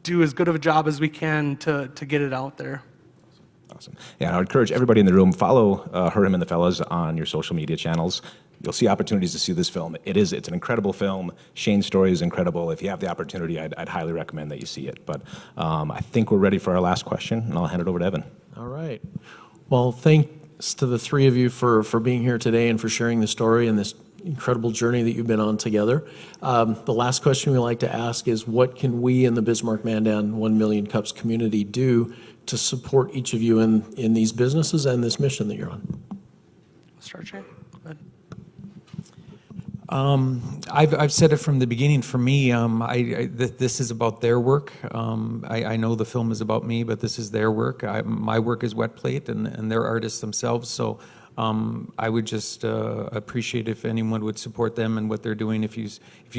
do as good of a job as we can to get it out there. Awesome. Yeah, I would encourage everybody in the room, follow her, him, and the fellas on your social media channels. You'll see opportunities to see this film. It's an incredible film. Shane's story is incredible. If you have the opportunity, I'd highly recommend that you see it. But I think we're ready for our last question, and I'll hand it over to Evan. All right. Well, thanks to the three of you for being here today and for sharing the story and this incredible journey that you've been on together. The last question we like to ask is, what can we in the Bismarck-Mandan 1 Million Cups community do to support each of you in these businesses and this mission that you're on? Start, Shane. Go ahead. I've said it from the beginning. For me, this is about their work. I know the film is about me, but this is their work. My work is wet plate, and they're artists themselves. So I would just appreciate if anyone would support them and what they're doing. If you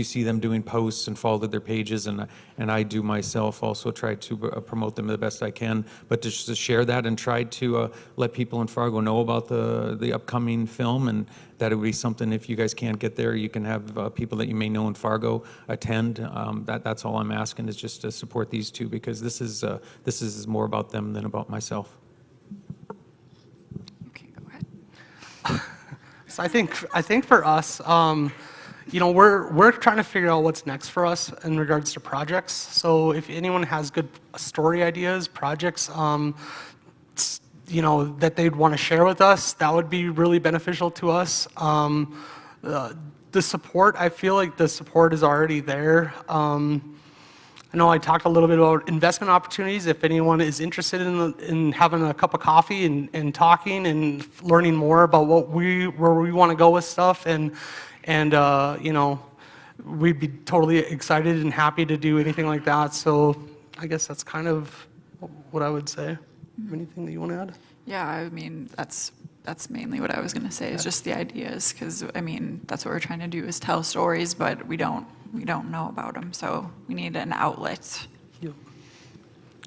see them doing posts and follow their pages, and I do myself also try to promote them the best I can. But just to share that and try to let people in Fargo know about the upcoming film, and that it would be something, if you guys can't get there, you can have people that you may know in Fargo attend. That's all I'm asking, is just to support these two, because this is more about them than about myself. So I think for us, we're trying to figure out what's next for us in regards to projects. So if anyone has good story ideas, projects, that they'd want to share with us, that would be really beneficial to us. The support, I feel like the support is already there. I know I talked a little bit about investment opportunities. If anyone is interested in having a cup of coffee and talking and learning more about where we want to go with stuff, and we'd be totally excited and happy to do anything like that. So I guess that's kind of what I would say. Anything that you want to add? Yeah, I mean, that's mainly what I was going to say, is just the ideas, because I mean, that's what we're trying to do, is tell stories, but we don't know about them, so we need an outlet.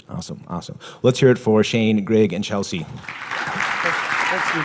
Awesome, awesome. Let's hear it for Shane, Greg, and Chelsey. Thank you.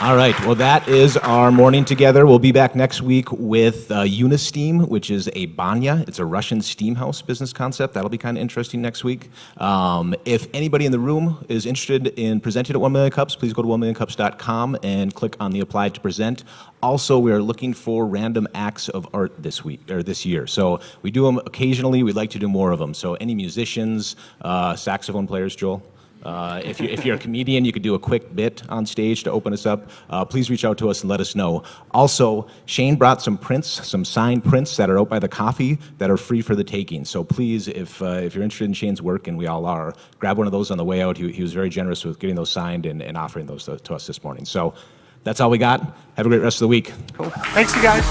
All right, well, that is our morning together. We'll be back next week with Unisteam, which is a banya. It's a Russian steam house business concept. That'll be kind of interesting next week. If anybody in the room is interested in presenting at 1 Million Cups, please go to 1millioncups.com and click on the Apply to Present. Also, we are looking for random acts of art this week or this year. So we do them occasionally. We'd like to do more of them. So any musicians, saxophone players, Joel? If you're a comedian, you could do a quick bit on stage to open us up. Please reach out to us and let us know. Also, Shane brought some prints, some signed prints that are out by the coffee that are free for the taking. So please, if you're interested in Shane's work, and we all are, grab one of those on the way out. He was very generous with getting those signed and offering those to us this morning. So that's all we got. Have a great rest of the week. Cool. Thanks, you guys.